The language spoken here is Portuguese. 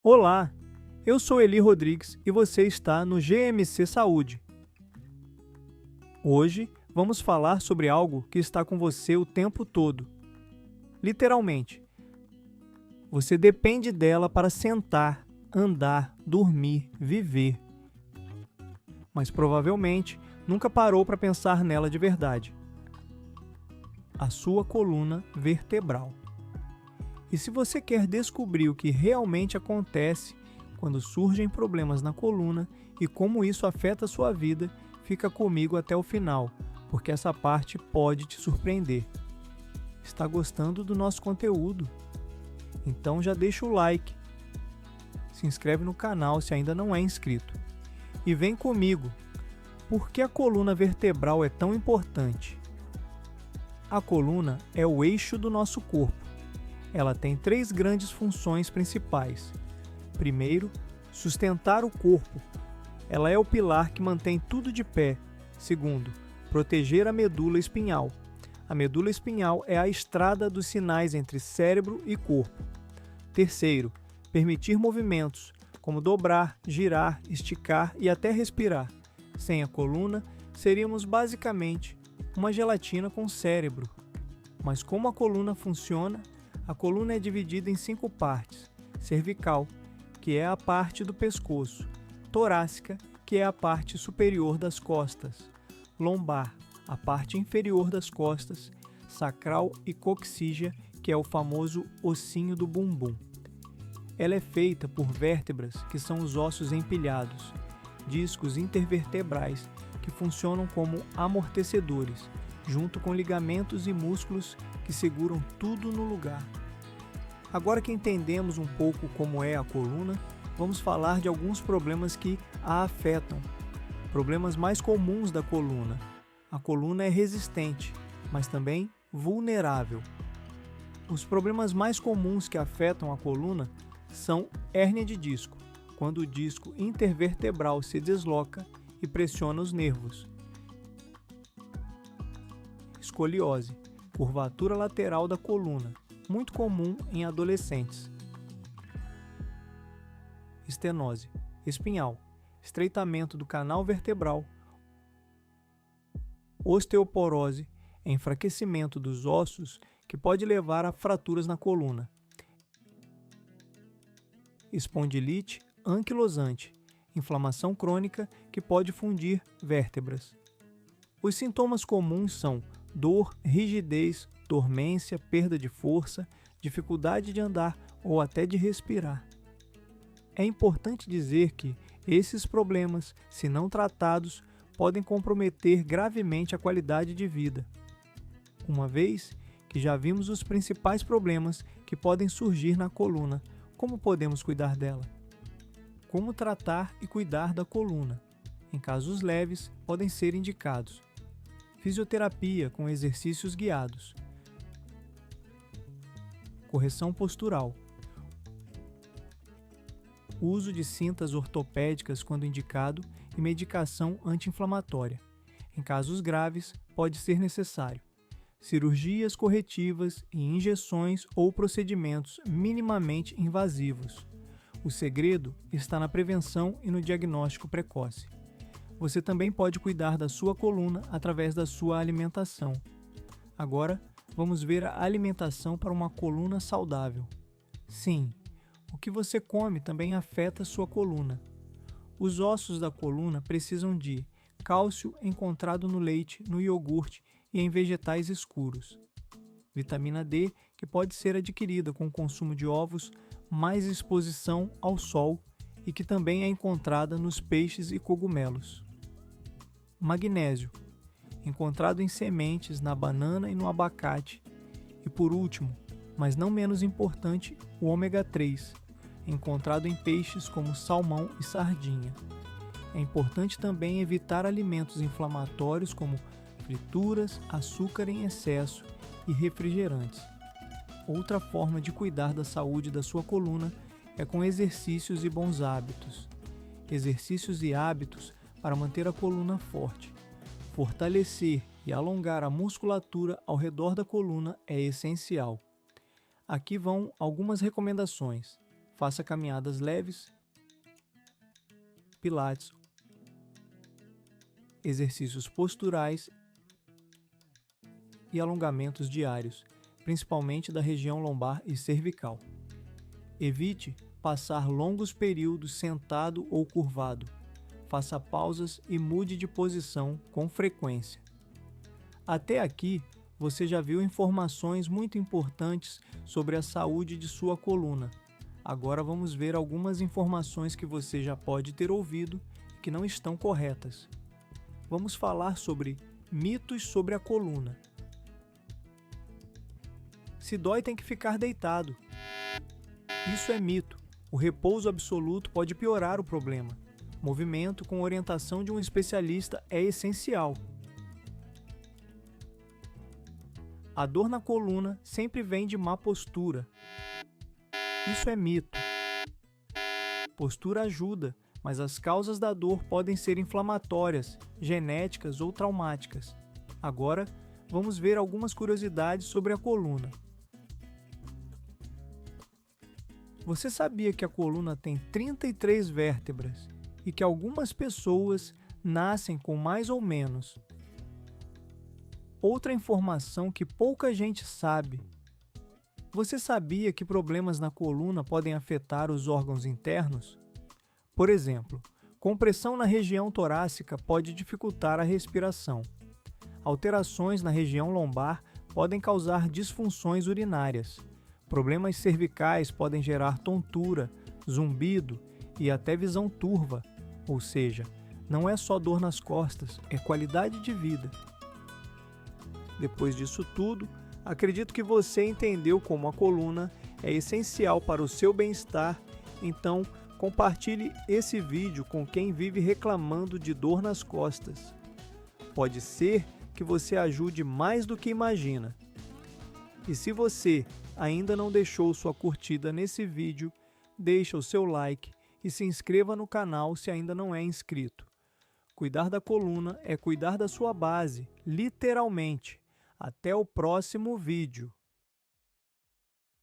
Olá, eu sou Eli Rodrigues e você está no GMC Saúde. Hoje vamos falar sobre algo que está com você o tempo todo. Literalmente, você depende dela para sentar, andar, dormir, viver. Mas provavelmente nunca parou para pensar nela de verdade. A sua coluna vertebral. E se você quer descobrir o que realmente acontece quando surgem problemas na coluna e como isso afeta a sua vida, fica comigo até o final, porque essa parte pode te surpreender. Está gostando do nosso conteúdo? Então já deixa o like, se inscreve no canal se ainda não é inscrito. E vem comigo, por que a coluna vertebral é tão importante? A coluna é o eixo do nosso corpo. Ela tem 3 grandes funções principais. Primeiro, sustentar o corpo. Ela é o pilar que mantém tudo de pé. Segundo, proteger a medula espinhal. A medula espinhal é a estrada dos sinais entre cérebro e corpo. Terceiro, permitir movimentos, como dobrar, girar, esticar e até respirar. Sem a coluna, seríamos basicamente uma gelatina com cérebro. Mas como a coluna funciona? A coluna é dividida em 5 partes: cervical, que é a parte do pescoço; torácica, que é a parte superior das costas; lombar, a parte inferior das costas; sacral e coxígea, que é o famoso ossinho do bumbum. Ela é feita por vértebras, que são os ossos empilhados, discos intervertebrais, que funcionam como amortecedores, junto com ligamentos e músculos que seguram tudo no lugar. Agora que entendemos um pouco como é a coluna, vamos falar de alguns problemas que a afetam. Problemas mais comuns da coluna. A coluna é resistente, mas também vulnerável. Os problemas mais comuns que afetam a coluna são hérnia de disco, quando o disco intervertebral se desloca e pressiona os nervos; escoliose, curvatura lateral da coluna, muito comum em adolescentes; estenose, espinhal, estreitamento do canal vertebral; osteoporose, enfraquecimento dos ossos que pode levar a fraturas na coluna; espondilite anquilosante, inflamação crônica que pode fundir vértebras. Os sintomas comuns são dor, rigidez, dormência, perda de força, dificuldade de andar ou até de respirar. É importante dizer que esses problemas, se não tratados, podem comprometer gravemente a qualidade de vida. Uma vez que já vimos os principais problemas que podem surgir na coluna, como podemos cuidar dela? Como tratar e cuidar da coluna? Em casos leves, podem ser indicados fisioterapia com exercícios guiados, correção postural, uso de cintas ortopédicas quando indicado e medicação anti-inflamatória. Em casos graves, pode ser necessário cirurgias corretivas e injeções ou procedimentos minimamente invasivos. O segredo está na prevenção e no diagnóstico precoce. Você também pode cuidar da sua coluna através da sua alimentação. Agora, vamos ver a alimentação para uma coluna saudável. Sim, o que você come também afeta a sua coluna. Os ossos da coluna precisam de cálcio encontrado no leite, no iogurte e em vegetais escuros; vitamina D, que pode ser adquirida com o consumo de ovos, mais exposição ao sol e que também é encontrada nos peixes e cogumelos; magnésio, encontrado em sementes, na banana e no abacate; e por último, mas não menos importante, o ômega 3, encontrado em peixes como salmão e sardinha. É importante também evitar alimentos inflamatórios como frituras, açúcar em excesso e refrigerantes. Outra forma de cuidar da saúde da sua coluna é com exercícios e bons hábitos. Exercícios e hábitos para manter a coluna forte. Fortalecer e alongar a musculatura ao redor da coluna é essencial. Aqui vão algumas recomendações. Faça caminhadas leves, pilates, exercícios posturais e alongamentos diários, principalmente da região lombar e cervical. Evite passar longos períodos sentado ou curvado. Faça pausas e mude de posição com frequência. Até aqui, você já viu informações muito importantes sobre a saúde de sua coluna. Agora vamos ver algumas informações que você já pode ter ouvido e que não estão corretas. Vamos falar sobre mitos sobre a coluna. Se dói, tem que ficar deitado. Isso é mito. O repouso absoluto pode piorar o problema. Movimento com orientação de um especialista é essencial. A dor na coluna sempre vem de má postura. Isso é mito. Postura ajuda, mas as causas da dor podem ser inflamatórias, genéticas ou traumáticas. Agora, vamos ver algumas curiosidades sobre a coluna. Você sabia que a coluna tem 33 vértebras e que algumas pessoas nascem com mais ou menos? Outra informação que pouca gente sabe. Você sabia que problemas na coluna podem afetar os órgãos internos? Por exemplo, compressão na região torácica pode dificultar a respiração. Alterações na região lombar podem causar disfunções urinárias. Problemas cervicais podem gerar tontura, zumbido e até visão turva, ou seja, não é só dor nas costas, é qualidade de vida. Depois disso tudo, acredito que você entendeu como a coluna é essencial para o seu bem-estar, então compartilhe esse vídeo com quem vive reclamando de dor nas costas. Pode ser que você ajude mais do que imagina. E se você ainda não deixou sua curtida nesse vídeo, deixa o seu like e se inscreva no canal se ainda não é inscrito. Cuidar da coluna é cuidar da sua base, literalmente. Até o próximo vídeo.